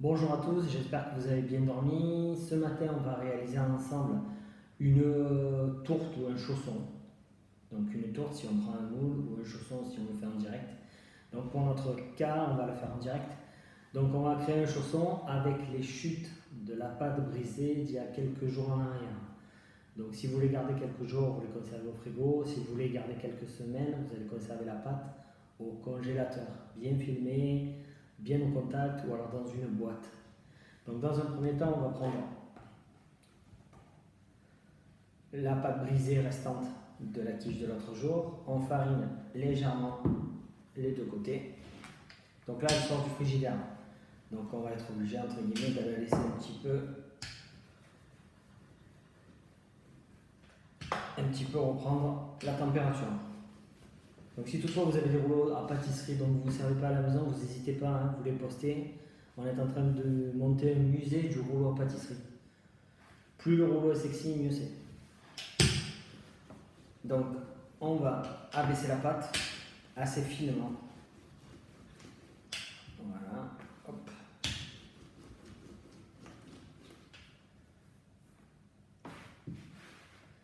Bonjour à tous, j'espère que vous avez bien dormi. Ce matin, on va réaliser ensemble une tourte ou un chausson. Donc une tourte si on prend un moule ou un chausson si on le fait en direct. Donc pour notre cas, on va le faire en direct. Donc on va créer un chausson avec les chutes de la pâte brisée d'il y a quelques jours en arrière. Donc si vous voulez garder quelques jours, vous les conservez au frigo. Si vous voulez garder quelques semaines, vous allez conserver la pâte au congélateur. Bien filmé, bien au contact ou alors dans une boîte. Donc dans un premier temps, on va prendre la pâte brisée restante de la quiche de l'autre jour. On farine légèrement les deux côtés. Donc là, elle sort du frigidaire. Donc on va être obligé, entre guillemets, de la laisser un petit peu reprendre la température. Donc si toutefois vous avez des rouleaux à pâtisserie dont vous ne servez pas à la maison, vous n'hésitez pas, hein, vous les postez. On est en train de monter un musée du rouleau à pâtisserie. Plus le rouleau est sexy, mieux c'est. Donc, on va abaisser la pâte assez finement. Voilà. Hop.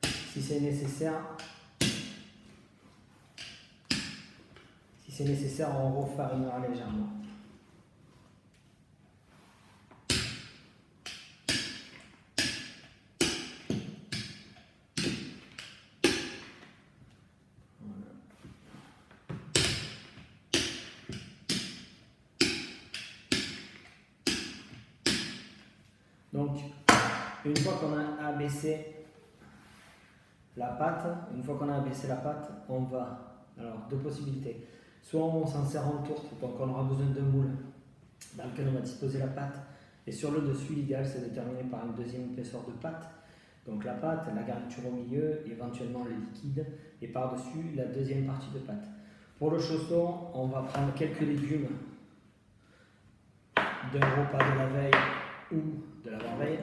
Si c'est nécessaire, on refarinera légèrement. Voilà. Donc, une fois qu'on a abaissé la pâte, on va. Alors, deux possibilités. Soit on s'en sert en tourte, donc on aura besoin d'un moule dans lequel on va disposer la pâte. Et sur le dessus, l'idéal c'est de terminer par une deuxième épaisseur de pâte. Donc la pâte, la garniture au milieu, éventuellement le liquide, et par-dessus la deuxième partie de pâte. Pour le chausson, on va prendre quelques légumes d'un repas de la veille ou de l'avant-veille.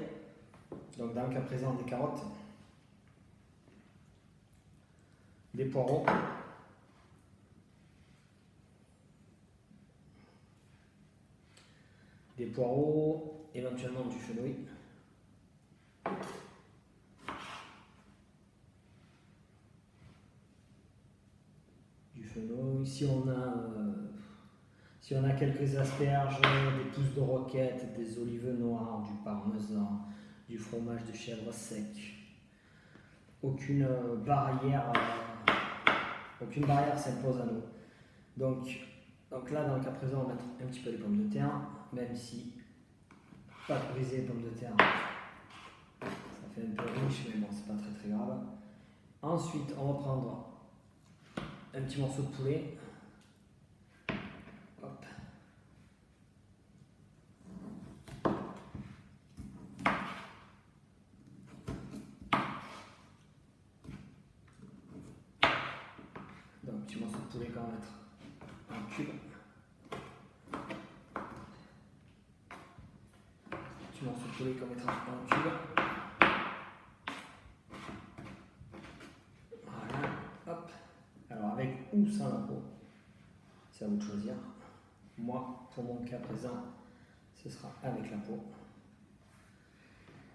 Donc dans le cas présent, des carottes, des poireaux, éventuellement du fenouil, si on a quelques asperges, des pousses de roquette, des olives noires, du parmesan, du fromage de chèvre sec. Aucune barrière s'impose à nous. Donc là, dans le cas présent, on va mettre un petit peu les pommes de terre, même si pâte brisée, pommes de terre, ça fait un peu riche, mais bon, c'est pas très grave. Ensuite, on va prendre un petit morceau de poulet. Hop. Donc, un petit morceau de poulet qu'on va mettre en cube. Petit morceau de poulet qu'on mettra en cube. Voilà. Hop. Alors, avec ou sans la peau, c'est à vous de choisir. Moi, pour mon cas présent, ce sera avec la peau.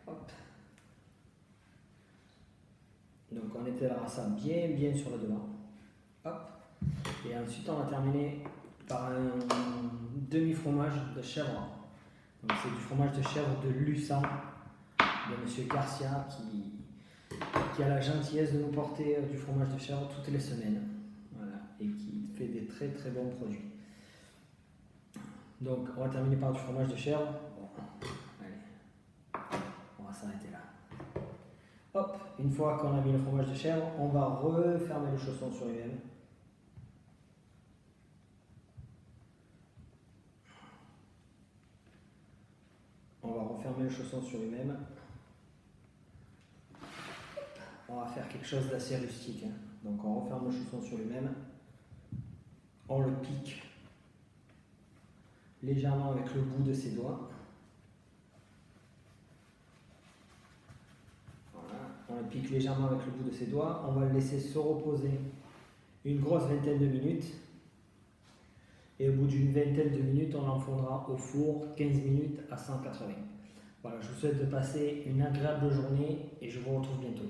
Hop. Donc on étalera ça bien sur le devant. Hop. Et ensuite on va terminer par un demi-fromage de chèvre. Donc c'est du fromage de chèvre de Luçon de Monsieur Garcia qui a la gentillesse de nous porter du fromage de chèvre toutes les semaines. Voilà. Et qui fait des très bons produits. Donc on va terminer par du fromage de chèvre. Bon, allez, on va s'arrêter là. Hop, une fois qu'on a mis le fromage de chèvre, on va refermer le chausson sur lui-même. On va refermer le chausson sur lui-même. On va faire quelque chose d'assez rustique. Donc on referme le chausson sur lui-même. On le pique légèrement avec le bout de ses doigts. Voilà, on le pique légèrement avec le bout de ses doigts. On va le laisser se reposer une grosse vingtaine de minutes. et au bout d'une vingtaine de minutes, on l'enfournera au four 15 minutes à 180. Voilà, je vous souhaite de passer une agréable journée et je vous retrouve bientôt.